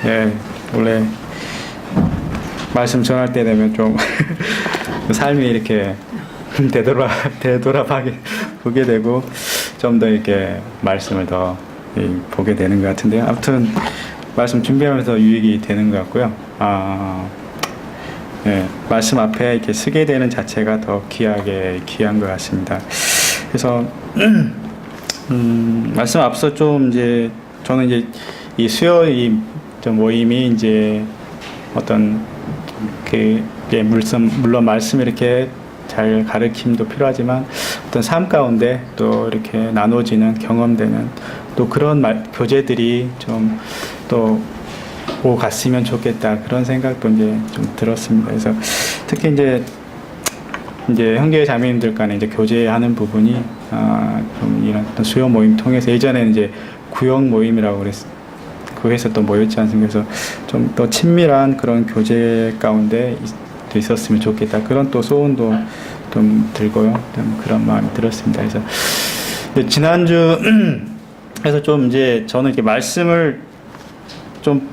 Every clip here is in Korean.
예, 원래 말씀 전할 때 되면 좀 삶이 이렇게 보게 되고 좀 더 이렇게 말씀을 더 보게 되는 것 같은데요. 아무튼 말씀 준비하면서 유익이 되는 것 같고요. 예, 말씀 앞에 이렇게 쓰게 되는 자체가 더 귀한 것 같습니다. 그래서 말씀 앞서 좀 이제 저는 이제 이 수요 모임이 이제 어떤 물론 말씀 이렇게 잘 가르침도 필요하지만 어떤 삶 가운데 또 이렇게 나눠지는 경험되는 또 그런 교제들이 좀 또 오고 갔으면 좋겠다 그런 생각도 이제 좀 들었습니다. 그래서 특히 이제 형제 자매님들 간에 이제 교제하는 부분이 좀 이런 수요 모임 통해서 예전에는 이제 구역 모임이라고 그래서 또 모였지 않습니까? 그래서 좀 더 친밀한 그런 교제 가운데 있었으면 좋겠다. 그런 또 소원도 좀 들고요. 좀 그런 마음이 들었습니다. 그래서 지난주 그래서 좀 이제 저는 이렇게 말씀을 좀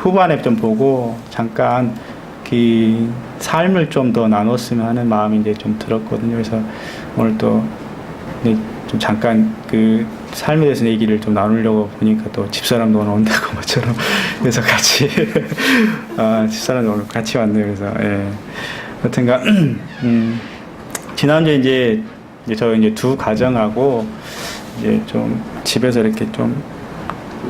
후반에 좀 보고 잠깐 그 삶을 좀 더 나눴으면 하는 마음이 이제 좀 들었거든요. 그래서 오늘 또 좀 잠깐 그 삶에 대해서 얘기를 좀 나누려고 보니까 또 집사람도 오늘 온다고 뭐처럼 그래서 같이 집사람도 오늘 같이 왔네요. 그래서 예. 여튼간 지난주에 이제 저 이제 두 가정하고 이제 좀 집에서 이렇게 좀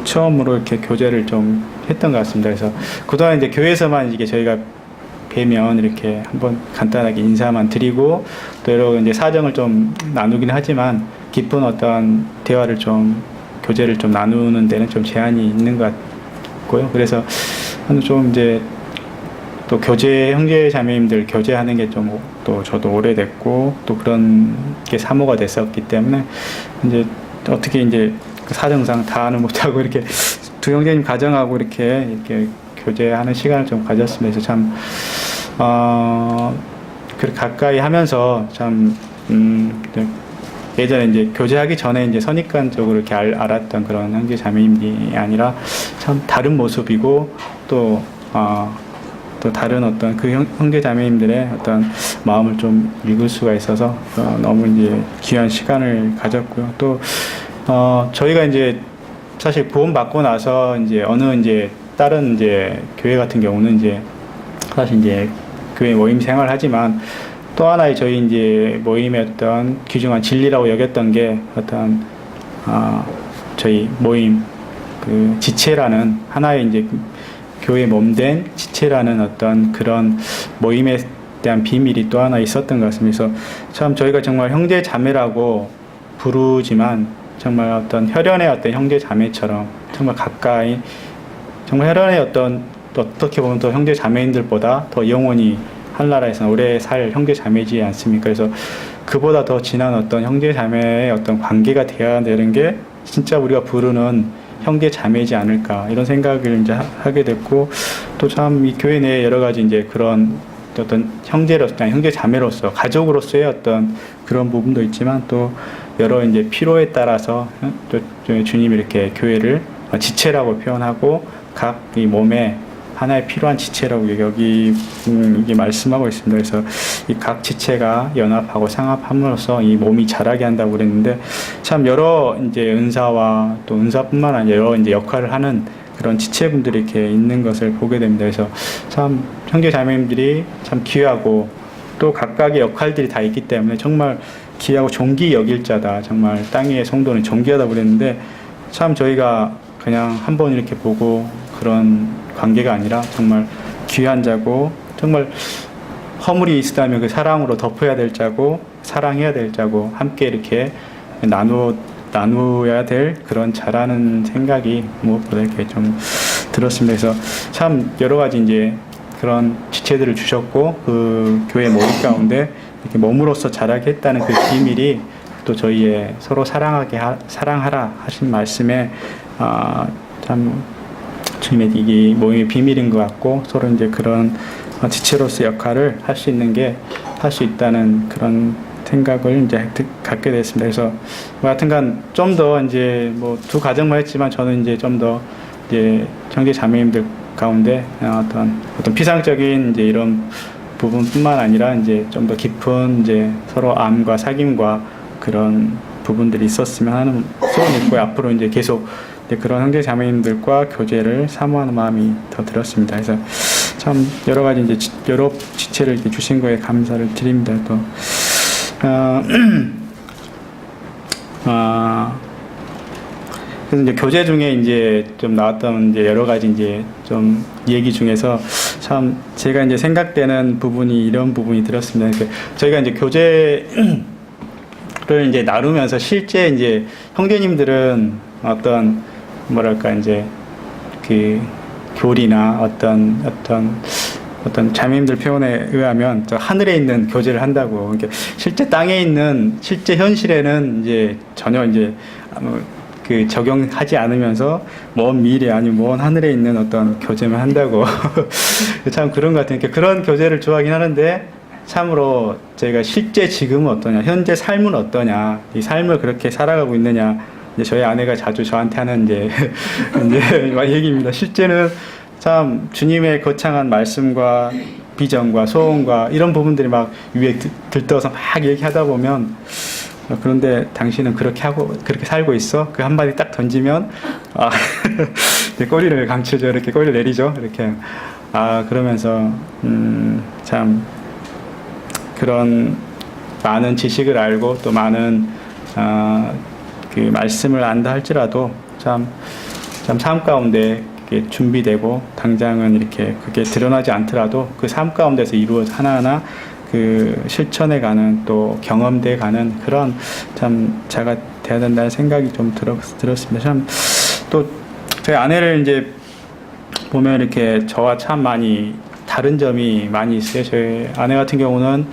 처음으로 이렇게 교제를 좀 했던 것 같습니다. 그래서 그동안 이제 교회에서만 이게 저희가 뵈면 이렇게 한번 간단하게 인사만 드리고 또 여러 이제 사정을 좀 나누긴 하지만 깊은 어떤 대화를 좀 교제를 좀 나누는 데는 좀 제한이 있는 것 같고요. 그래서 좀 이제 또 형제 자매님들 교제하는 게 좀 또 저도 오래됐고 또 그런 게 사모가 됐었기 때문에 이제 어떻게 이제 사정상 다는 못하고 이렇게 두 형제님 가정하고 이렇게 교제하는 시간을 좀 가졌습니다. 그래서 참 그렇게 가까이 하면서 참 예전에 이제 교제하기 전에 이제 선입관적으로 이렇게 알았던 그런 형제 자매님이 아니라 참 다른 모습이고 또 다른 어떤 그 형제 자매님들의 어떤 마음을 좀 읽을 수가 있어서 너무 이제 귀한 시간을 가졌고요. 또 저희가 이제 사실 구원 받고 나서 이제 어느 이제 다른 이제 교회 같은 경우는 이제 사실 이제 교회 모임 생활을 하지만 또 하나의 저희 이제 모임의 어떤 귀중한 진리라고 여겼던 게 어떤 저희 모임 그 지체라는 하나의 이제 교회 몸된 지체라는 어떤 그런 모임에 대한 비밀이 또 하나 있었던 것 같습니다. 그래서 참 저희가 정말 형제 자매라고 부르지만 정말 어떤 혈연의 어떤 형제 자매처럼 정말 가까이 정말 혈연의 어떻게 보면 더 형제 자매인들보다 더 영원히 한나라에서는 오래 살 형제 자매지 않습니까? 그래서 그보다 더 진한 어떤 형제 자매의 어떤 관계가 되어야 되는 게 진짜 우리가 부르는 형제 자매지 않을까 이런 생각을 이제 하게 됐고 또 참 이 교회 내에 여러 가지 이제 그런 어떤 형제 자매로서 가족으로서의 어떤 그런 부분도 있지만 또 여러 이제 필요에 따라서 또 주님이 이렇게 교회를 지체라고 표현하고 각 이 몸에 하나의 필요한 지체라고 이게 말씀하고 있습니다. 그래서 이 각 지체가 연합하고 상합함으로써 이 몸이 자라게 한다고 그랬는데 참 여러 이제 은사와 또 은사뿐만 아니라 여러 이제 역할을 하는 그런 지체분들이 이렇게 있는 것을 보게 됩니다. 그래서 참 형제 자매님들이 참 귀하고 또 각각의 역할들이 다 있기 때문에 정말 귀하고 존귀 여길 자다. 정말 땅 위의 성도는 존귀하다 그랬는데 참 저희가 그냥 한번 이렇게 보고 그런 관계가 아니라 정말 귀한 자고 정말 허물이 있다면 그 사랑으로 덮어야 될 자고 사랑해야 될 자고 함께 이렇게 나누어야 될 그런 자라는 생각이 무엇보다 이렇게 좀 들었습니다. 그래서 참 여러 가지 이제 그런 지체들을 주셨고 그 교회 모임 가운데 이렇게 몸으로서 자라게 했다는 그 비밀이 또 저희의 서로 사랑하라 하신 말씀에 참 주님의 이게 모임의 비밀인 것 같고 서로 이제 그런 지체로서 역할을 할 수 있다는 그런 생각을 이제 갖게 됐습니다. 그래서 하여튼간 좀 더 이제 뭐 두 가정만 했지만 저는 이제 좀 더 이제 형제 자매님들 가운데 어떤 피상적인 이제 이런 부분뿐만 아니라 이제 좀 더 깊은 이제 서로 암과 사귐과 그런 부분들이 있었으면 하는 소원이 있고, 앞으로 이제 계속 이제 그런 형제 자매님들과 교제를 사모하는 마음이 더 들었습니다. 그래서 참 여러 가지 이제 여러 지체를 이렇게 주신 거에 감사를 드립니다. 또 그래서 이제 교제 중에 이제 좀 나왔던 이제 여러 가지 이제 좀 얘기 중에서 참 제가 이제 생각되는 부분이 이런 부분이 들었습니다. 그러니까 저희가 이제 교제를 이제 나누면서 실제 이제 형제님들은 어떤 뭐랄까 이제 그 교리나 어떤 자매님들 표현에 의하면 저 하늘에 있는 교제를 한다고. 그러니까 실제 땅에 있는 실제 현실에는 이제 전혀 이제 그 적용하지 않으면서 먼 미래 아니면 먼 하늘에 있는 어떤 교제만 한다고. 참 그런 것 같아요. 그러니까 그런 교제를 좋아하긴 하는데 참으로 제가 실제 지금은 어떠냐, 현재 삶은 어떠냐, 이 삶을 그렇게 살아가고 있느냐. 이제 저희 아내가 자주 저한테 하는 이제 얘기입니다. 실제는 참 주님의 거창한 말씀과 비전과 소원과 이런 부분들이 막 위에 들떠서 막 얘기하다 보면, 그런데 당신은 그렇게 살고 있어? 그 한마디 딱 던지면, 꼬리를 감추죠. 이렇게 꼬리를 내리죠. 이렇게. 그러면서, 참, 그런 많은 지식을 알고 또 많은, 그 말씀을 안다 할지라도 참 삶 가운데 준비되고 당장은 이렇게 그게 드러나지 않더라도 그 삶 가운데서 이루어져 하나하나 그 실천해 가는 또 경험돼 가는 그런 참 자가 돼야 된다는 생각이 좀 들었습니다. 참 또 저희 아내를 이제 보면 이렇게 저와 참 많이 다른 점이 많이 있어요. 저희 아내 같은 경우는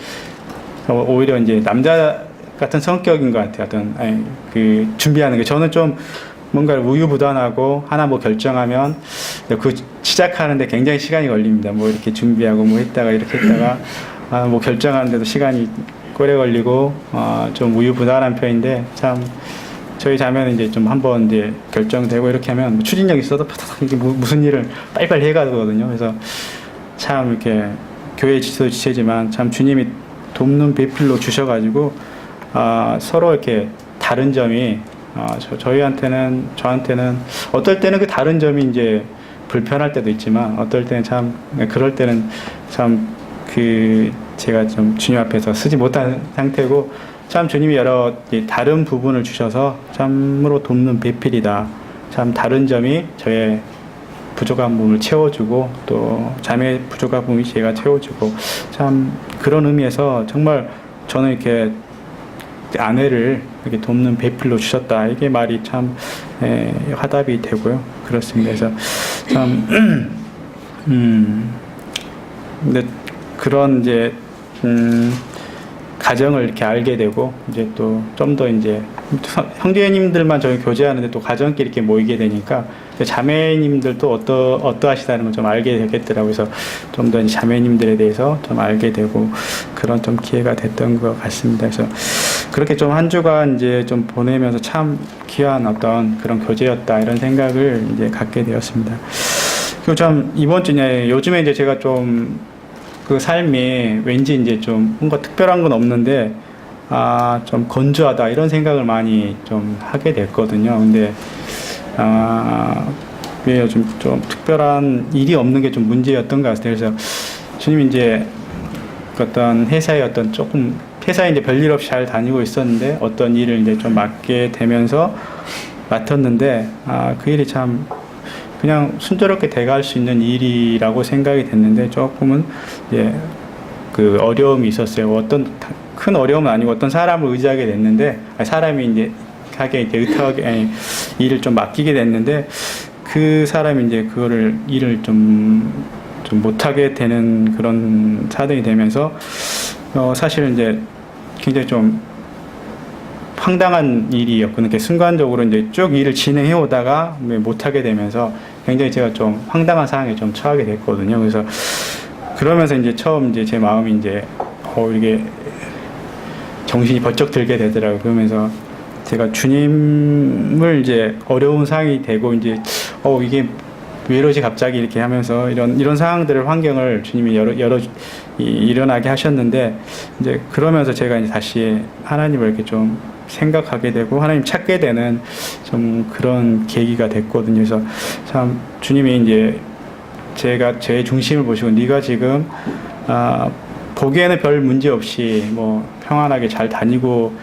오히려 이제 남자 같은 성격인 것 같아요. 어떤 그 준비하는 게 저는 좀 뭔가 우유부단하고 하나 뭐 결정하면 그 시작하는데 굉장히 시간이 걸립니다. 뭐 이렇게 준비하고 뭐 했다가 이렇게 했다가 뭐 결정하는데도 시간이 오래 걸리고 좀 우유부단한 편인데 참 저희 자매는 이제 좀 한번 이제 결정되고 이렇게 하면 뭐 추진력 있어도 이게 무슨 일을 빨리빨리 해가거든요. 그래서 참 이렇게 교회 지체도 지체지만 참 주님이 돕는 배필로 주셔가지고 서로 이렇게 다른 점이 저한테는 어떨 때는 그 다른 점이 이제 불편할 때도 있지만 어떨 때는 참 그럴 때는 참 그 제가 좀 주님 앞에서 쓰지 못한 상태고 참 주님이 여러 다른 부분을 주셔서 참으로 돕는 배필이다. 참 다른 점이 저의 부족한 부분을 채워주고 또 자매의 부족한 부분이 제가 채워주고 참 그런 의미에서 정말 저는 이렇게 아내를 이렇게 돕는 배필로 주셨다. 이게 말이 참 화답이 되고요. 그렇습니다. 그래서 참 근데 그런 이제 가정을 이렇게 알게 되고 이제 또 좀 더 이제 형제님들만 저희 교제하는데 또 가정끼리 이렇게 모이게 되니까 자매님들도 어떠하시다는 걸 좀 알게 되겠더라고요. 그래서 좀 더 자매님들에 대해서 좀 알게 되고 그런 좀 기회가 됐던 것 같습니다. 그래서 그렇게 좀 한 주간 이제 좀 보내면서 참 귀한 어떤 그런 교제였다 이런 생각을 이제 갖게 되었습니다. 그리고 참 이번 주에 요즘에 이제 제가 좀 그 삶이 왠지 이제 좀 뭔가 특별한 건 없는데 좀 건조하다 이런 생각을 많이 좀 하게 됐거든요. 근데 왜 요즘 좀 특별한 일이 없는 게 좀 문제였던 것 같아요. 그래서 주님이 이제 어떤 회사에 회사에 이제 별일 없이 잘 다니고 있었는데 어떤 일을 이제 좀 맡게 되면서 맡았는데 그 일이 참 그냥 순조롭게 돼갈 수 있는 일이라고 생각이 됐는데 조금은 이제 그 어려움이 있었어요. 어떤 큰 어려움은 아니고 어떤 사람을 의지하게 됐는데 사람이 이제 의탁하게 일을 좀 맡기게 됐는데 그 사람이 이제 그거를 일을 좀 못하게 되는 그런 사정이 되면서 사실은 이제 굉장히 좀 황당한 일이었거든요. 그러니까 순간적으로 이제 쭉 일을 진행해 오다가 못하게 되면서 굉장히 제가 좀 황당한 상황에 좀 처하게 됐거든요. 그래서 그러면서 이제 처음 이제 제 마음이 이제 이게 정신이 번쩍 들게 되더라고요. 그러면서 제가 주님을 이제 어려운 상황이 되고 이제 이게 왜 이러지 갑자기 이렇게 하면서 이런 상황들을 환경을 주님이 일어나게 하셨는데 이제 그러면서 제가 이제 다시 하나님을 이렇게 좀 생각하게 되고 하나님 찾게 되는 좀 그런 계기가 됐거든요. 그래서 참 주님이 이제 제가 제 중심을 보시고 네가 지금 보기에는 별 문제 없이 뭐 평안하게 잘 다니고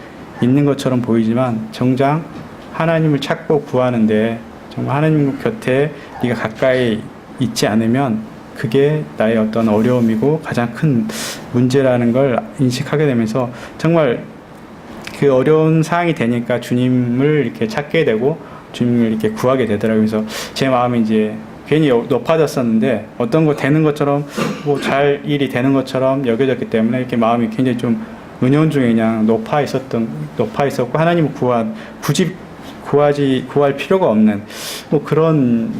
있는 것처럼 보이지만 정작 하나님을 찾고 구하는데 정말 하나님 곁에 네가 가까이 있지 않으면 그게 나의 어떤 어려움이고 가장 큰 문제라는 걸 인식하게 되면서 정말 그 어려운 상황이 되니까 주님을 이렇게 찾게 되고 주님을 이렇게 구하게 되더라고요. 그래서 제 마음이 이제 괜히 높아졌었는데 어떤 거 되는 것처럼 뭐 잘 일이 되는 것처럼 여겨졌기 때문에 이렇게 마음이 굉장히 좀 은연중에 그냥 높아 있었고 하나님을 굳이 구할 필요가 없는 뭐 그런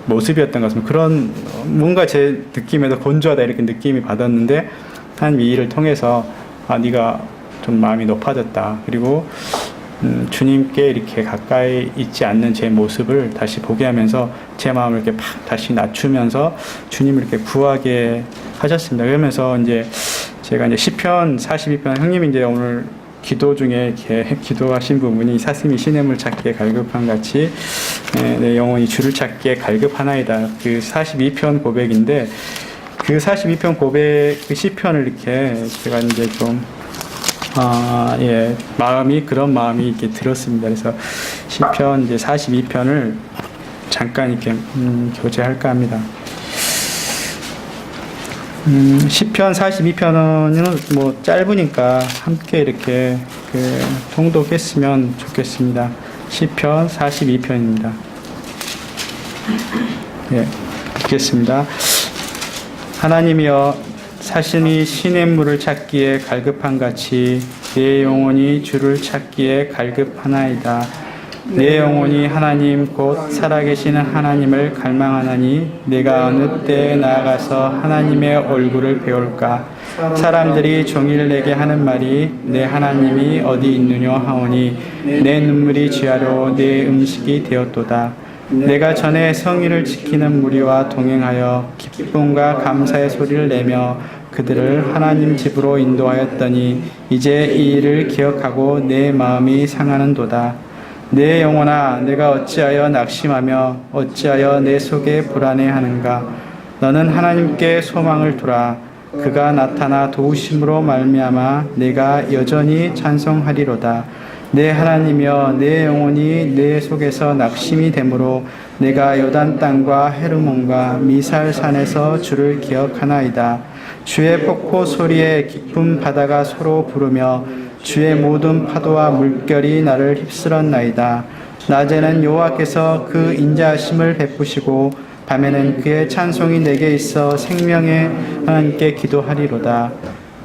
모습이었던 것 같습니다. 그런 뭔가 제 느낌에도 건조하다 이렇게 느낌이 받았는데 하나님 이 일을 통해서 네가 좀 마음이 높아졌다. 그리고 주님께 이렇게 가까이 있지 않는 제 모습을 다시 보게 하면서 제 마음을 이렇게 팍 다시 낮추면서 주님을 이렇게 구하게 하셨습니다. 그러면서 이제 제가 이제 시편 42편 형님이 이제 오늘 기도 중에 이렇게 기도하신 부분이 사슴이 시냇물 찾기에 갈급한 같이 내 영혼이 주를 찾기에 갈급하나이다. 그 42편 고백인데 그 42편 고백 그 시편을 이렇게 제가 이제 좀 그런 마음이 이렇게 들었습니다. 그래서 시편 이제 42편을 잠깐 이렇게 교제할까 합니다. 시편 42편은 뭐 짧으니까 함께 이렇게 통독했으면 좋겠습니다. 시편 42편입니다. 예, 읽겠습니다. 하나님이여 사슴이 시냇물을 찾기에 갈급한 같이 내 영혼이 주를 찾기에 갈급하나이다. 내 영혼이 하나님 곧 살아계시는 하나님을 갈망하나니 내가 어느 때에 나아가서 하나님의 얼굴을 배울까. 사람들이 종일 내게 하는 말이 내 하나님이 어디 있느냐 하오니 내 눈물이 쥐하로 내 음식이 되었도다. 내가 전에 성의를 지키는 무리와 동행하여 기쁨과 감사의 소리를 내며 그들을 하나님 집으로 인도하였더니 이제 이 일을 기억하고 내 마음이 상하는도다. 내 영혼아 내가 어찌하여 낙심하며 어찌하여 내 속에 불안해하는가. 너는 하나님께 소망을 두라. 그가 나타나 도우심으로 말미암아 내가 여전히 찬송하리로다. 내 하나님이여 내 영혼이 내 속에서 낙심이 되므로 내가 요단 땅과 헤르몬과 미살 산에서 주를 기억하나이다. 주의 폭포 소리에 깊은 바다가 서로 부르며 주의 모든 파도와 물결이 나를 휩쓸었나이다. 낮에는 여호와께서 그 인자하심을 베푸시고 밤에는 그의 찬송이 내게 있어 생명의 하나님께 기도하리로다.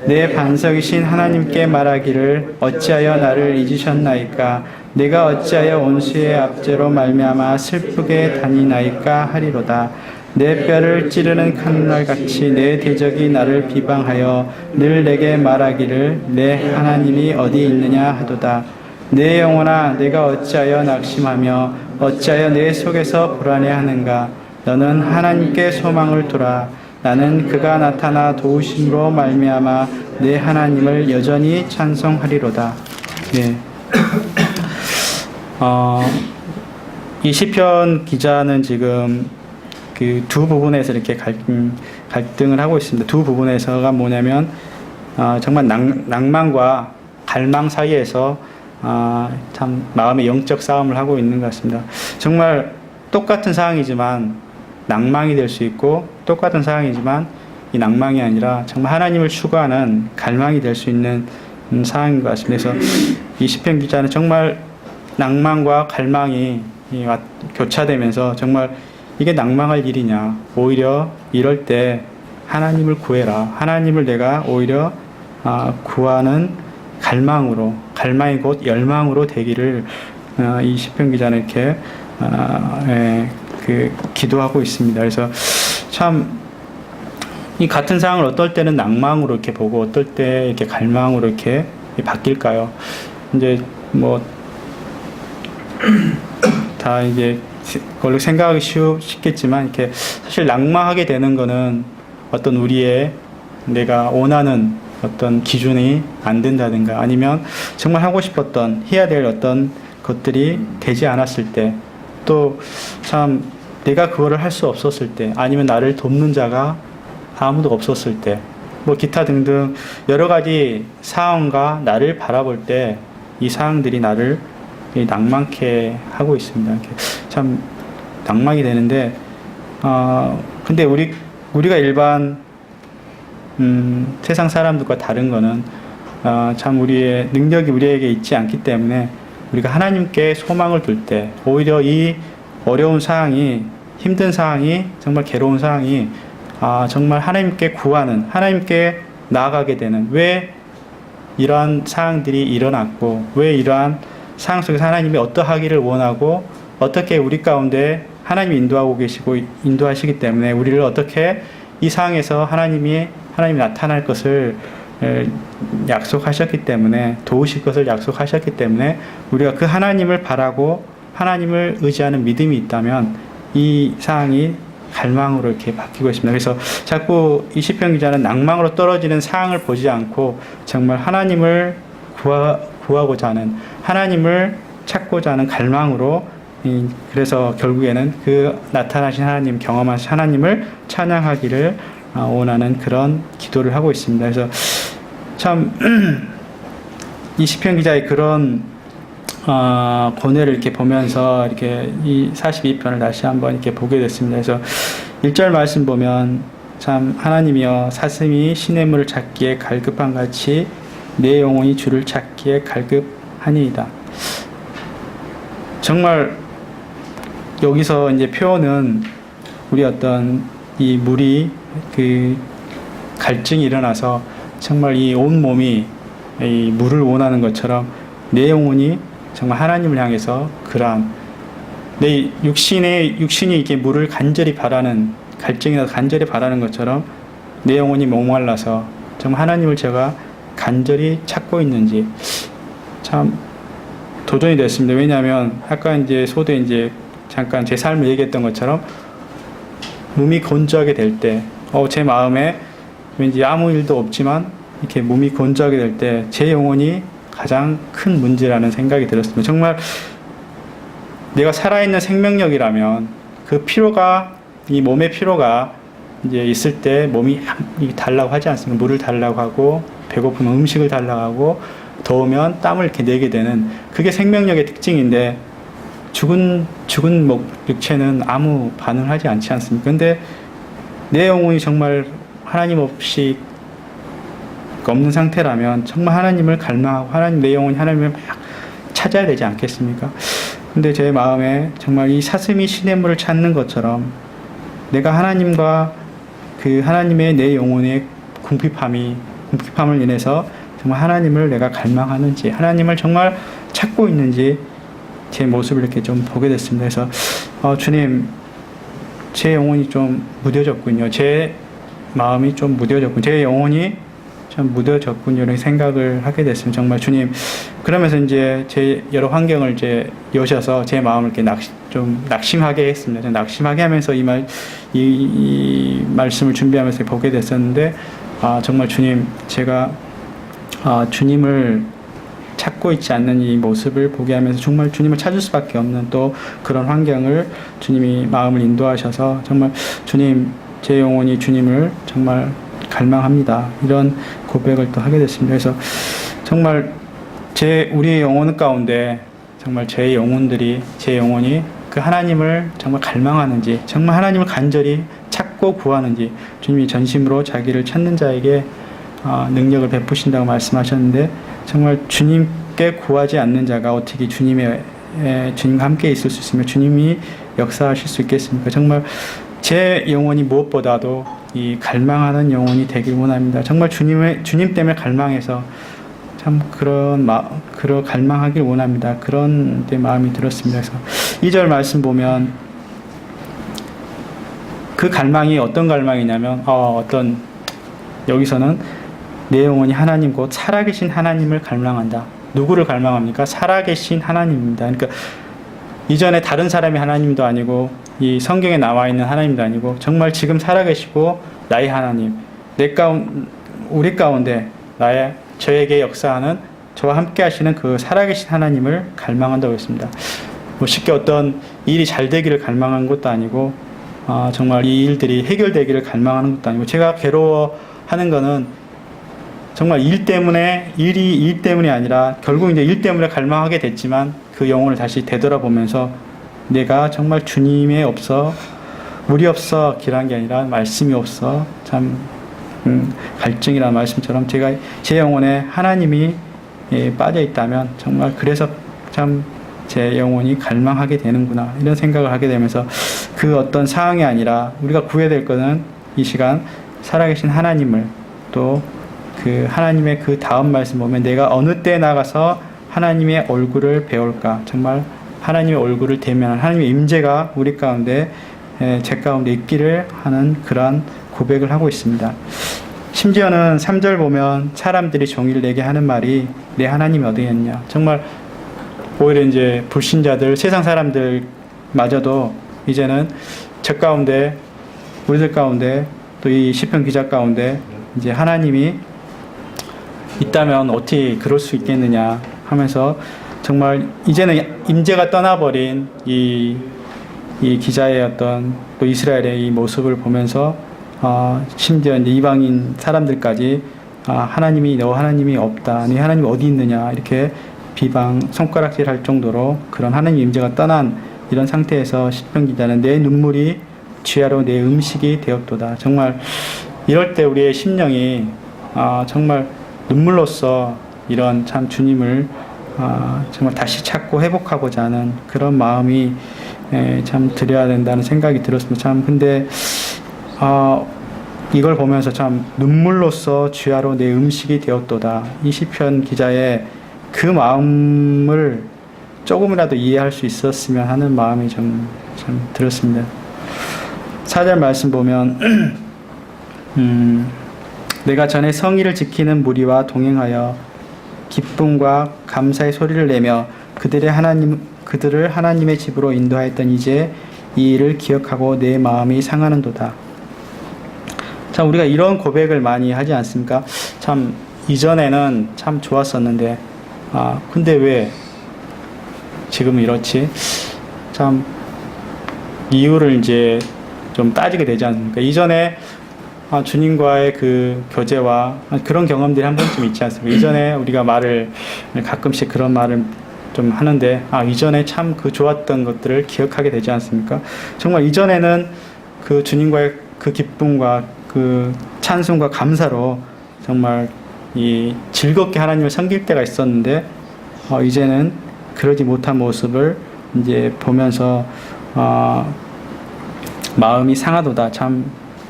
내 반석이신 하나님께 말하기를 어찌하여 나를 잊으셨나이까. 내가 어찌하여 원수의 압제로 말미암아 슬프게 다니나이까 하리로다. 내 뼈를 찌르는 칼날같이 내 대적이 나를 비방하여 늘 내게 말하기를 내 하나님이 어디 있느냐 하도다. 내 영혼아 내가 어찌하여 낙심하며 어찌하여 내 속에서 불안해하는가. 너는 하나님께 소망을 두라. 나는 그가 나타나 도우심으로 말미암아 내 하나님을 여전히 찬송하리로다. 네. 이 시편 기자는 지금 그 두 부분에서 이렇게 갈등을 하고 있습니다. 두 부분에서가 뭐냐면 정말 낭만과 갈망 사이에서 참 마음의 영적 싸움을 하고 있는 것 같습니다. 정말 똑같은 상황이지만 낭망이 될 수 있고 똑같은 상황이지만 이 낭망이 아니라 정말 하나님을 추구하는 갈망이 될 수 있는 상황인 것 같습니다. 그래서 이 시편 기자는 정말 낭만과 갈망이 교차되면서 정말 이게 낭망할 일이냐. 오히려 이럴 때 하나님을 구해라. 하나님을 내가 오히려 구하는 갈망이 곧 열망으로 되기를 이 시편 기자는 이렇게 기도하고 있습니다. 그래서 참 이 같은 상황을 어떨 때는 낭망으로 이렇게 보고 어떨 때 이렇게 갈망으로 이렇게 바뀔까요? 이제 뭐 다 이제 걸로 생각하기 쉽겠지만 이렇게 사실 낙마하게 되는 거는 어떤 우리의 내가 원하는 어떤 기준이 안 된다든가 아니면 정말 하고 싶었던 해야 될 어떤 것들이 되지 않았을 때 또 참 내가 그거를 할 수 없었을 때 아니면 나를 돕는 자가 아무도 없었을 때 뭐 기타 등등 여러 가지 상황과 나를 바라볼 때 이 상황들이 나를 낭만케 하고 있습니다. 참 낭만이 되는데 근데 우리가 일반 세상 사람들과 다른 거는 참 우리의 능력이 우리에게 있지 않기 때문에 우리가 하나님께 소망을 둘 때 오히려 이 어려운 상황이 힘든 상황이 정말 괴로운 상황이 정말 하나님께 구하는 하나님께 나아가게 되는 왜 이러한 상황들이 일어났고 왜 이러한 상황 속에서 하나님이 어떠하기를 원하고 어떻게 우리 가운데 하나님이 인도하고 계시고 인도하시기 때문에 우리를 어떻게 이 상황에서 하나님이 나타날 것을 약속하셨기 때문에 도우실 것을 약속하셨기 때문에 우리가 그 하나님을 바라고 하나님을 의지하는 믿음이 있다면 이 상황이 갈망으로 이렇게 바뀌고 있습니다. 그래서 자꾸 이 시편 기자는 낭망으로 떨어지는 상황을 보지 않고 정말 하나님을 구하고자 하는 하나님을 찾고자 하는 갈망으로 그래서 결국에는 그 나타나신 하나님 경험하신 하나님을 찬양하기를 원하는 그런 기도를 하고 있습니다. 그래서 참 이 시편 기자의 그런 고뇌를 이렇게 보면서 이렇게 이 42편을 다시 한번 이렇게 보게 됐습니다. 그래서 1절 말씀 보면 참 하나님이여 사슴이 시냇물을 찾기에 갈급한 같이 내 영혼이 주를 찾기에 갈급하니이다. 정말 여기서 이제 표현은 우리 어떤 이 물이 그 갈증이 일어나서 정말 이 온 몸이 이 물을 원하는 것처럼 내 영혼이 정말 하나님을 향해서 그러한 내 육신이 이렇게 물을 간절히 바라는 갈증이 나서 간절히 바라는 것처럼 내 영혼이 목말라서 정말 하나님을 제가 간절히 찾고 있는지 참 도전이 됐습니다. 왜냐하면 아까 이제 소대 이제 잠깐 제 삶을 얘기했던 것처럼 몸이 건조하게 될 때, 제 마음에 왠지 아무 일도 없지만 이렇게 몸이 건조하게 될 때 제 영혼이 가장 큰 문제라는 생각이 들었습니다. 정말 내가 살아있는 생명력이라면 그 피로가 이 몸의 피로가 이제 있을 때 몸이 달라고 하지 않습니까? 물을 달라고 하고 배고프면 음식을 달라고 하고 더우면 땀을 이렇게 내게 되는 그게 생명력의 특징인데 죽은 육체는 아무 반응을 하지 않지 않습니까? 근데 내 영혼이 정말 하나님 없이 없는 상태라면 정말 하나님을 갈망하고 내 영혼이 하나님을 막 찾아야 되지 않겠습니까? 근데 제 마음에 정말 이 사슴이 시냇물을 찾는 것처럼 내가 하나님과 그 하나님의 내 영혼의 궁핍함을 인해서 정말 하나님을 내가 갈망하는지 하나님을 정말 찾고 있는지 제 모습을 이렇게 좀 보게 됐습니다. 그래서 주님 제 영혼이 좀 무뎌졌군요. 제 마음이 좀 무뎌졌군요. 제 영혼이 좀 무뎌졌군요. 이런 생각을 하게 됐습니다. 정말 주님 그러면서 이제 제 여러 환경을 이제 여셔서 제 마음을 이렇게 좀 낙심하게 했습니다. 낙심하게 하면서 이 말씀을 준비하면서 보게 됐었는데 정말 주님 제가 주님을 찾고 있지 않는 이 모습을 보게 하면서 정말 주님을 찾을 수밖에 없는 또 그런 환경을 주님이 마음을 인도하셔서 정말 주님 제 영혼이 주님을 정말 갈망합니다. 이런 고백을 또 하게 됐습니다. 그래서 정말 우리의 영혼 가운데 정말 제 영혼이 그 하나님을 정말 갈망하는지 정말 하나님을 간절히 찾고 구하는지 주님이 전심으로 자기를 찾는 자에게 능력을 베푸신다고 말씀하셨는데 정말 주님께 구하지 않는 자가 어떻게 주님과 함께 있을 수 있으며 주님이 역사하실 수 있겠습니까? 정말 제 영혼이 무엇보다도 이 갈망하는 영혼이 되길 원합니다. 정말 주님 때문에 갈망해서 참 그런 갈망하길 원합니다. 그런 내 마음이 들었습니다. 그래서 2절 말씀 보면 그 갈망이 어떤 갈망이냐면 여기서는 내 영혼이 하나님 곧 살아계신 하나님을 갈망한다. 누구를 갈망합니까? 살아계신 하나님입니다. 그러니까 이전에 다른 사람이 하나님도 아니고 이 성경에 나와 있는 하나님도 아니고 정말 지금 살아계시고 나의 하나님, 우리 가운데 저에게 역사하는 저와 함께 하시는 그 살아계신 하나님을 갈망한다고 했습니다. 뭐 쉽게 어떤 일이 잘 되기를 갈망하는 것도 아니고 정말 이 일들이 해결되기를 갈망하는 것도 아니고 제가 괴로워하는 거는 정말 일 때문이 아니라 결국 이제 일 때문에 갈망하게 됐지만 그 영혼을 다시 되돌아보면서 내가 정말 주님의 없어 물이 없어 길한 게 아니라 말씀이 없어 참 갈증이라는 말씀처럼 제가 제 영혼에 하나님이 빠져 있다면 정말 그래서 참 제 영혼이 갈망하게 되는구나 이런 생각을 하게 되면서 그 어떤 상황이 아니라 우리가 구해야 될 것은 이 시간 살아계신 하나님을 또 그 하나님의 그 다음 말씀 보면 내가 어느 때 나가서 하나님의 얼굴을 배울까 정말 하나님의 얼굴을 대면한 하나님의 임재가 우리 가운데 제 가운데 있기를 하는 그러한 고백을 하고 있습니다. 심지어는 3절 보면 사람들이 종일 내게 하는 말이 내 하나님이 어디 있냐 정말 오히려 이제 불신자들 세상 사람들마저도 이제는 저 가운데 우리들 가운데 또 이 시편 기자 가운데 이제 하나님이 있다면 어떻게 그럴 수 있겠느냐 하면서 정말 이제는 임재가 떠나버린 이 기자의 어떤 또 이스라엘의 이 모습을 보면서 심지어 이제 이방인 사람들까지 너 하나님이 없다. 네 하나님 어디 있느냐 이렇게 비방 손가락질 할 정도로 그런 하나님 임재가 떠난 이런 상태에서 시편 기자는 내 눈물이 주야로 내 음식이 되었도다. 정말 이럴 때 우리의 심령이 정말 눈물로써 이런 참 주님을 정말 다시 찾고 회복하고자 하는 그런 마음이 참 드려야 된다는 생각이 들었습니다. 참 근데 이걸 보면서 참 눈물로써 주야로 내 음식이 되었도다. 이 시편 기자의 그 마음을 조금이라도 이해할 수 있었으면 하는 마음이 참 들었습니다. 4절 말씀 보면 내가 전에 성의를 지키는 무리와 동행하여 기쁨과 감사의 소리를 내며 그들을 하나님의 집으로 인도하였던 이제 이 일을 기억하고 내 마음이 상하는도다. 참 우리가 이런 고백을 많이 하지 않습니까? 참 이전에는 참 좋았었는데 근데 왜 지금 이렇지? 참 이유를 이제 좀 따지게 되지 않습니까? 이전에 주님과의 그 교제와 그런 경험들이 한 번쯤 있지 않습니까? 이전에 우리가 가끔씩 그런 말을 좀 하는데 이전에 참 그 좋았던 것들을 기억하게 되지 않습니까? 정말 이전에는 그 주님과의 그 기쁨과 그 찬송과 감사로 정말 이 즐겁게 하나님을 섬길 때가 있었는데 이제는 그러지 못한 모습을 이제 보면서 마음이 상하도다.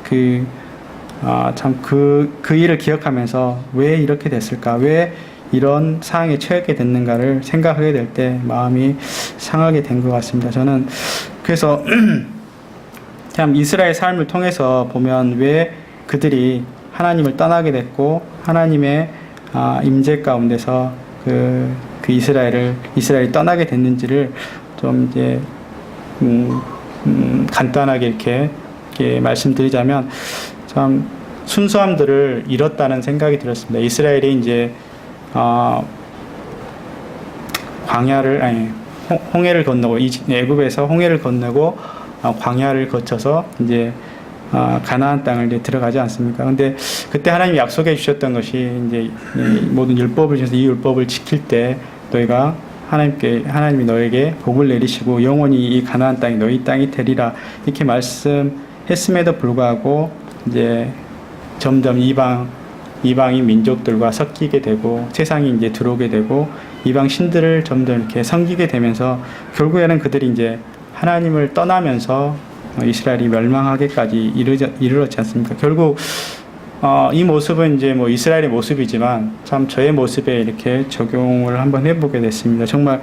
그 일을 기억하면서 왜 이렇게 됐을까? 왜 이런 상황에 처하게 됐는가를 생각하게 될 때 마음이 상하게 된 것 같습니다. 저는 그래서 참 이스라엘 삶을 통해서 보면 왜 그들이 하나님을 떠나게 됐고 하나님의 임재 가운데서 그 이스라엘이 떠나게 됐는지를 좀 이제 간단하게 이렇게 말씀드리자면 참 순수함들을 잃었다는 생각이 들었습니다. 이스라엘이 이제 홍해를 건너고 애굽에서 홍해를 건너고 광야를 거쳐서 이제 가나안 땅을 이제 들어가지 않습니까? 근데 그때 하나님이 약속해 주셨던 것이 이제 모든 율법을 주셔서 이 율법을 지킬 때 너희가 하나님이 너에게 복을 내리시고 영원히 이 가나안 땅이 너희 땅이 되리라 이렇게 말씀했음에도 불구하고 이제 점점 이방인 민족들과 섞이게 되고 세상이 이제 들어오게 되고 이방 신들을 점점 이렇게 섬기게 되면서 결국에는 그들이 이제 하나님을 떠나면서 이스라엘이 멸망하게까지 이르렀지 않습니까? 결국 이 모습은 이제 뭐 이스라엘의 모습이지만 참 저의 모습에 이렇게 적용을 한번 해보게 됐습니다. 정말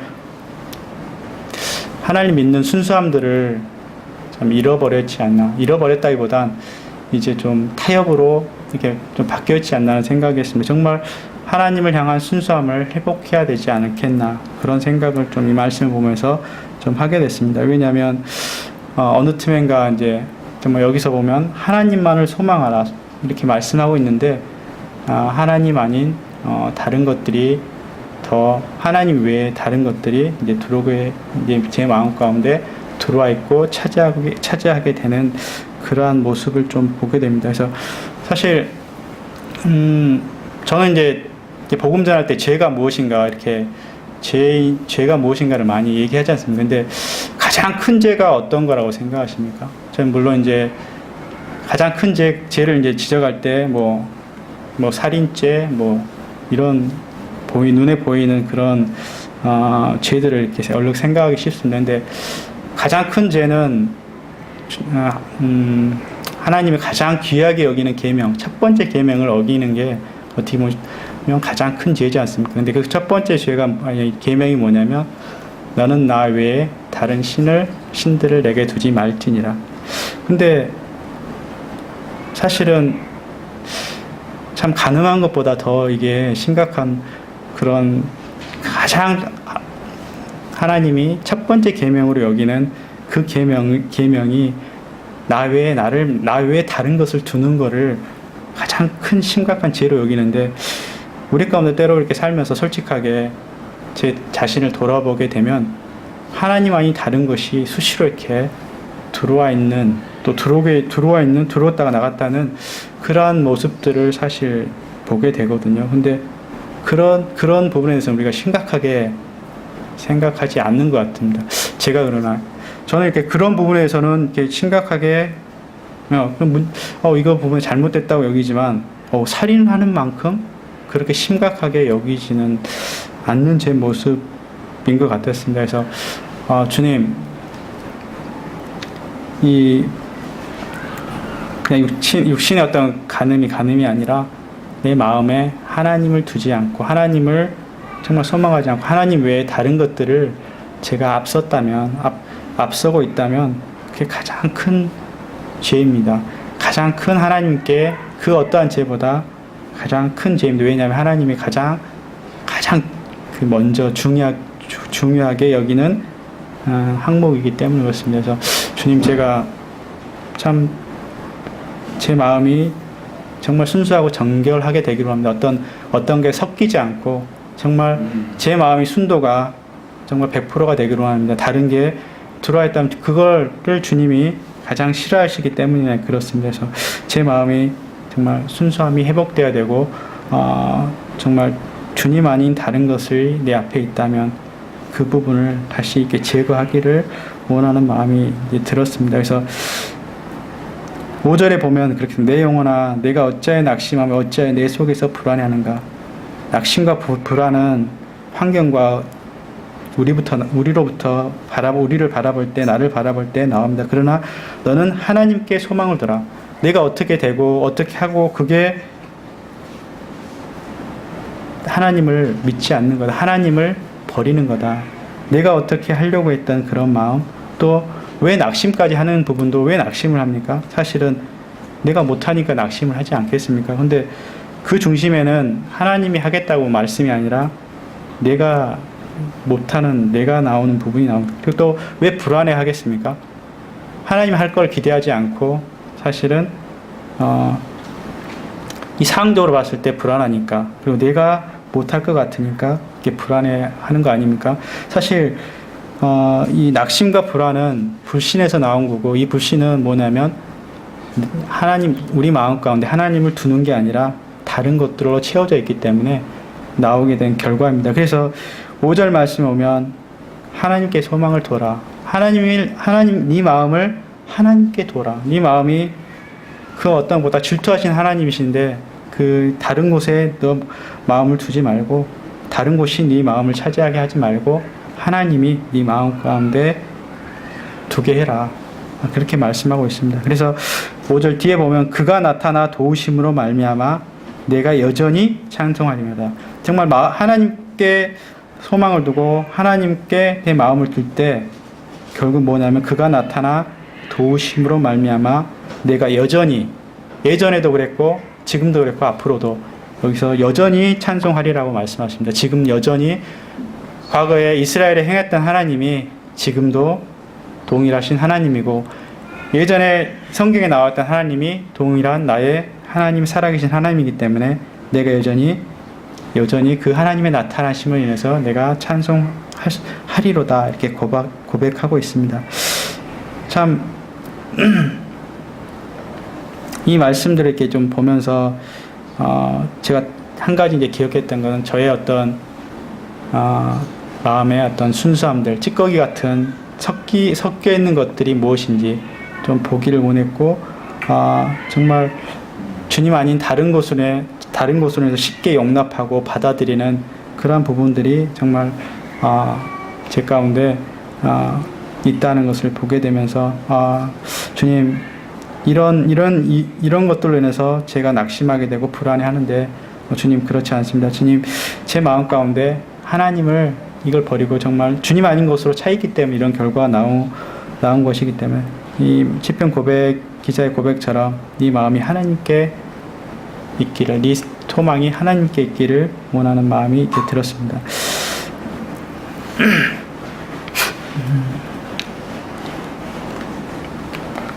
하나님 믿는 순수함들을 참 잃어버렸지 않나. 잃어버렸다기보단 이제 좀 타협으로 이렇게 좀 바뀌었지 않나 하는 생각이 했습니다. 정말 하나님을 향한 순수함을 회복해야 되지 않겠나, 그런 생각을 좀 이 말씀을 보면서 좀 하게 됐습니다. 왜냐하면 어느 틈엔가 이제 정말 여기서 보면 하나님만을 소망하라 이렇게 말씀하고 있는데, 하나님 아닌 다른 것들이 더, 하나님 외에 다른 것들이 이제 들어오게, 이제 제 마음 가운데 들어와 있고 차지하게 되는 그러한 모습을 좀 보게 됩니다. 그래서 사실 저는 이제 복음 전할 때 죄가 무엇인가 이렇게 죄가 무엇인가를 많이 얘기하지 않습니까? 근데 가장 큰 죄가 어떤 거라고 생각하십니까? 저는 물론 이제 가장 큰 죄를 이제 지적할 때 뭐 살인죄 이런 눈에 보이는 그런 죄들을 이렇게 얼른 생각하기 쉽습니다. 근데 가장 큰 죄는 하나님이 가장 귀하게 여기는 계명, 첫 번째 계명을 어기는 게 어떻게 보면 가장 큰 죄지 않습니까? 근데 그 첫 번째 계명이 뭐냐면, 너는 나 외에 다른 신들을 내게 두지 말지니라. 근데 사실은 참 가능한 것보다 더 이게 심각한 그런, 가장 하나님이 첫 번째 계명으로 여기는 그 계명이 나 외에 다른 것을 두는 거를 가장 큰 심각한 죄로 여기는데, 우리 가운데 때로 이렇게 살면서 솔직하게 제 자신을 돌아보게 되면 하나님 아닌 다른 것이 수시로 이렇게 들어왔다가 나갔다는 그러한 모습들을 사실 보게 되거든요. 근데 그런 부분에 대해서 우리가 심각하게 생각하지 않는 것 같습니다. 제가 그러나 저는 이렇게 그런 부분에서는 이렇게 심각하게 이거 부분이 잘못됐다고 여기지만 살인하는 만큼 그렇게 심각하게 여기지는 않는 제 모습인 것 같았습니다. 그래서 주님, 그냥 육신의 어떤 가늠이 아니라 내 마음에 하나님을 두지 않고, 하나님을 정말 소망하지 않고, 하나님 외에 다른 것들을 제가 앞서고 있다면 그게 가장 큰 죄입니다. 가장 큰, 하나님께 그 어떠한 죄보다 가장 큰 죄입니다. 왜냐하면 하나님이 가장 먼저 중요하게 여기는 항목이기 때문에 그렇습니다. 그래서 주님, 제가 참 제 마음이 정말 순수하고 정결하게 되기로 합니다. 어떤 게 섞이지 않고 정말 제 마음의 순도가 정말 100%가 되기로 합니다. 다른 게 들어와 있다면 그거를 주님이 가장 싫어하시기 때문에 그렇습니다. 그래서 제 마음이 정말 순수함이 회복되어야 되고, 정말 주님 아닌 다른 것이 내 앞에 있다면 그 부분을 다시 이렇게 제거하기를 원하는 마음이 들었습니다. 그래서 5절에 보면 그렇게, 내 영혼아 내가 어찌하여 낙심하며 어찌하여 내 속에서 불안해하는가. 낙심과 불안은 환경과 우리로부터 우리를 바라볼 때, 나를 바라볼 때 나옵니다. 그러나 너는 하나님께 소망을 둬라. 내가 어떻게 되고 어떻게 하고 그게 하나님을 믿지 않는 거다. 하나님을 버리는 거다. 내가 어떻게 하려고 했던 그런 마음, 또 왜 낙심까지 하는 부분도 왜 낙심을 합니까? 사실은 내가 못하니까 낙심을 하지 않겠습니까? 근데 그 중심에는 하나님이 하겠다고 말씀이 아니라 내가 못하는, 내가 나오는 부분이 나옵니다. 그리고 또 왜 불안해 하겠습니까? 하나님 할 걸 기대하지 않고 사실은 이 상황적으로 봤을 때 불안하니까, 그리고 내가 못할 것 같으니까 이렇게 불안해 하는 거 아닙니까? 사실 이 낙심과 불안은 불신에서 나온 거고, 이 불신은 뭐냐면 우리 마음 가운데 하나님을 두는 게 아니라 다른 것들로 채워져 있기 때문에 나오게 된 결과입니다. 그래서 5절 말씀에 오면 하나님께 소망을 둬라. 네 마음을 하나님께 둬라. 네 마음이 그 어떤 보다 질투하신 하나님이신데 그 다른 곳에 너 마음을 두지 말고, 다른 곳이 네 마음을 차지하게 하지 말고 하나님이 네 마음 가운데 두게 해라. 그렇게 말씀하고 있습니다. 그래서 5절 뒤에 보면 그가 나타나 도우심으로 말미암아 내가 여전히 찬송하리로다. 정말 하나님께 소망을 두고 하나님께 내 마음을 둘 때 결국 뭐냐면 그가 나타나 도우심으로 말미암아 내가 여전히, 예전에도 그랬고 지금도 그랬고 앞으로도 여기서 여전히 찬송하리라고 말씀하십니다. 지금 여전히 과거에 이스라엘에 행했던 하나님이 지금도 동일하신 하나님이고, 예전에 성경에 나왔던 하나님이 동일한 나의 하나님, 살아계신 하나님이기 때문에 내가 여전히 그 하나님의 나타나심을 인해서 내가 찬송하리로다, 이렇게 고백하고 있습니다. 참 이 말씀들을 이렇게 좀 보면서 제가 한 가지 이제 기억했던 것은 저의 어떤 마음의 어떤 순수함들, 찌꺼기 같은 섞여 있는 것들이 무엇인지 좀 보기를 원했고, 정말 주님 아닌 다른 곳으로 쉽게 용납하고 받아들이는 그러한 부분들이 정말 제 가운데 있다는 것을 보게 되면서, 주님, 이런 것들로 인해서 제가 낙심하게 되고 불안해하는데, 주님 그렇지 않습니다. 주님, 제 마음 가운데 하나님을 이걸 버리고 정말 주님 아닌 것으로 차 있기 때문에 이런 결과가 나온 것이기 때문에, 이 시편 기자의 고백처럼 네 마음이 하나님께 있기를, 네 소망이 하나님께 있기를 원하는 마음이 이렇게 들었습니다.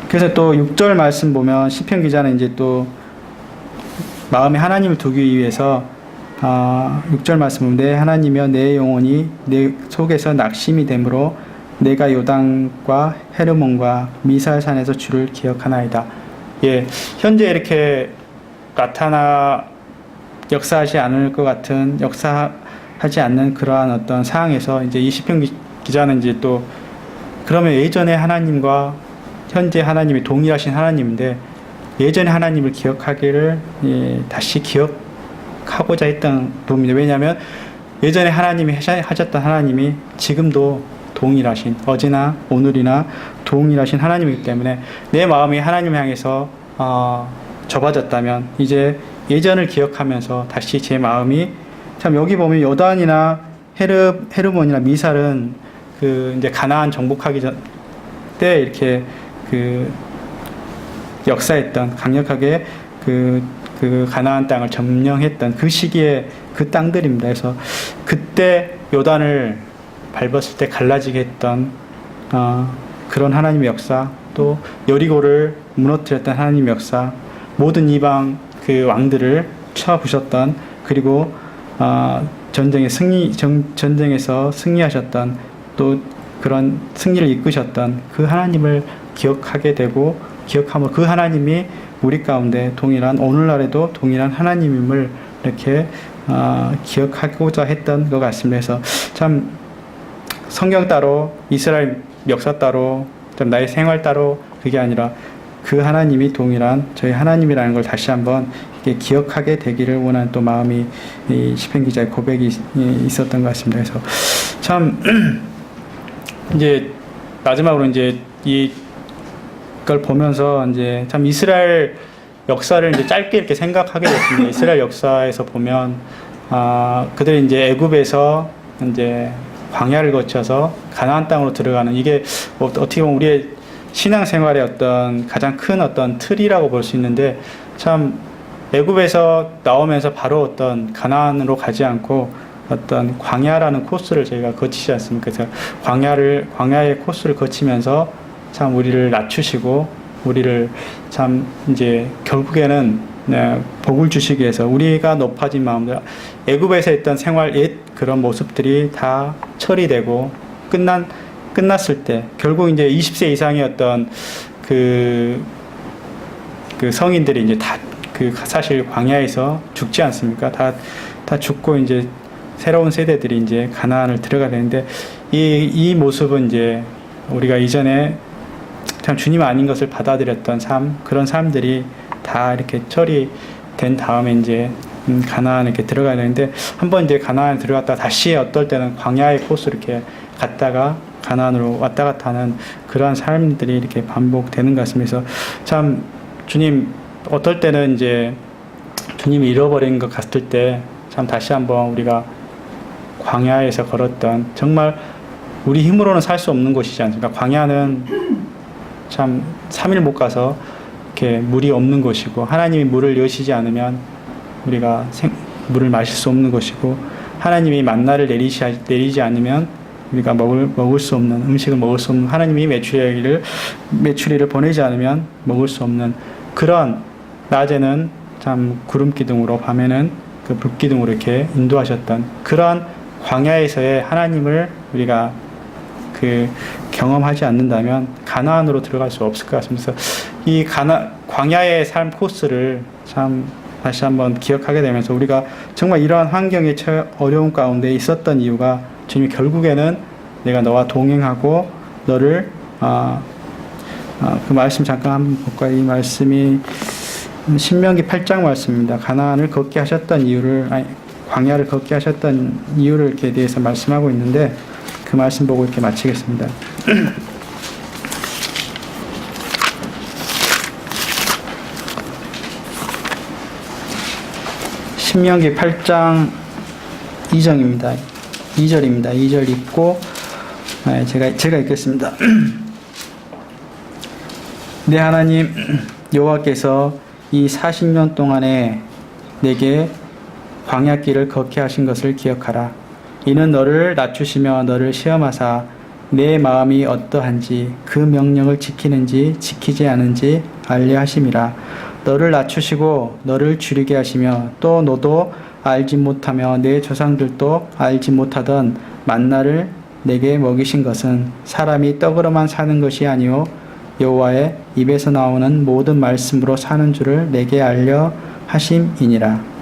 그래서 또 6절 말씀 보면 시편 기자는 이제 또 마음에 하나님을 두기 위해서 6절 말씀 보면, 내 하나님이여 내 영혼이 내 속에서 낙심이 되므로 내가 요단과 헤르몬과 미살산에서 주를 기억하나이다. 예, 현재 이렇게 역사하지 않을 것 같은, 역사하지 않는 그러한 어떤 상황에서 이제 이 시편 기자는 이제 또 그러면 예전의 하나님과 현재 하나님이 동일하신 하나님인데 예전의 하나님을 기억하기를 다시 기억하고자 했던 부분입니다. 왜냐하면 예전에 하나님이 하셨던 하나님이 지금도 동일하신, 어제나 오늘이나 동일하신 하나님이기 때문에 내 마음이 하나님을 향해서 좁아졌다면 이제 예전을 기억하면서 다시 제 마음이, 참 여기 보면 요단이나 헤르몬이나 미살은 이제 가나안 정복하기 전 때 이렇게 역사했던, 강력하게 가나안 땅을 점령했던 그 시기에 그 땅들입니다. 그래서 그때 요단을 밟았을 때 갈라지게 했던 그런 하나님의 역사, 또 여리고를 무너뜨렸던 하나님의 역사, 모든 이방 왕들을 쳐부셨던, 그리고 전쟁에서 승리하셨던, 또 그런 승리를 이끄셨던 그 하나님을 기억하게 되고, 기억하면 그 하나님이 우리 가운데 동일한, 오늘날에도 동일한 하나님임을 이렇게 기억하고자 했던 것 같습니다. 그래서 참 성경 따로, 이스라엘 역사 따로, 좀 나의 생활 따로, 그게 아니라 그 하나님이 동일한 저희 하나님이라는 걸 다시 한번 기억하게 되기를 원하는 또 마음이, 이 시편 기자의 고백이 있었던 것 같습니다. 그래서 참 이제 마지막으로 이제 이걸 보면서 이제 참 이스라엘 역사를 이제 짧게 이렇게 생각하게 됐습니다. 이스라엘 역사에서 보면 그들이 이제 애굽에서 이제 광야를 거쳐서 가나안 땅으로 들어가는, 이게 어떻게 보면 우리의 신앙생활의 어떤 가장 큰 어떤 틀이라고 볼 수 있는데, 참 애굽에서 나오면서 바로 어떤 가나안으로 가지 않고 어떤 광야라는 코스를 저희가 거치지 않습니까? 그래서 광야의 코스를 거치면서 참 우리를 낮추시고, 우리를 참 이제 결국에는 복을 주시기 위해서 우리가 높아진 마음들, 애굽에서 했던 생활 옛 그런 모습들이 다 처리되고 끝났을 때, 결국 이제 20세 이상의 어떤 그 성인들이 이제 다 사실 광야에서 죽지 않습니까? 다 죽고 이제 새로운 세대들이 이제 가나안을 들어가야 되는데, 이 모습은 이제 우리가 이전에 참 주님 아닌 것을 받아들였던 그런 사람들이 다 이렇게 처리된 다음에 이제 가나안에 이렇게 들어가야 되는데, 한번 이제 가나안에 들어갔다가 다시 어떨 때는 광야의 코스로 이렇게 갔다가 가나안으로 왔다 갔다 하는 그러한 삶들이 이렇게 반복되는 것 같습니다. 그래서 참 주님, 어떨 때는 이제 주님이 잃어버린 것 같을 때 참 다시 한번 우리가 광야에서 걸었던, 정말 우리 힘으로는 살 수 없는 곳이지 않습니까? 광야는 참 3일 못 가서 이렇게 물이 없는 곳이고, 하나님이 물을 여시지 않으면 우리가 물을 마실 수 없는 것이고, 하나님이 만나를 내리지 않으면 우리가 먹을 수 없는, 음식을 먹을 수 없는, 하나님이 메추리를 보내지 않으면 먹을 수 없는 그런, 낮에는 참 구름 기둥으로, 밤에는 그 불 기둥으로 이렇게 인도하셨던 그런 광야에서의 하나님을 우리가 경험하지 않는다면 가나안으로 들어갈 수 없을 것 같습니다. 이 광야의 삶 코스를 참 다시 한번 기억하게 되면서, 우리가 정말 이러한 환경의 어려운 가운데 있었던 이유가, 주님이 결국에는 내가 너와 동행하고 너를 그 말씀 잠깐 한번 볼까요? 이 말씀이 신명기 8장 말씀입니다. 가나안을 걷게 하셨던 이유를, 광야를 걷게 하셨던 이유를 이렇게 대해서 말씀하고 있는데, 그 말씀 보고 이렇게 마치겠습니다. 신명기 8장 2절입니다. 2절 읽고 제가 읽겠습니다. 내 하나님 여호와께서 이 40년 동안에 내게 광야길을 걷게 하신 것을 기억하라. 이는 너를 낮추시며 너를 시험하사 내 마음이 어떠한지 그 명령을 지키는지 지키지 않은지 알려 하심이라. 너를 낮추시고 너를 줄이게 하시며 또 너도 알지 못하며 내 조상들도 알지 못하던 만나를 내게 먹이신 것은 사람이 떡으로만 사는 것이 아니요 여호와의 입에서 나오는 모든 말씀으로 사는 줄을 내게 알려 하심이니라.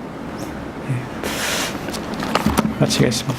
마치겠습니다.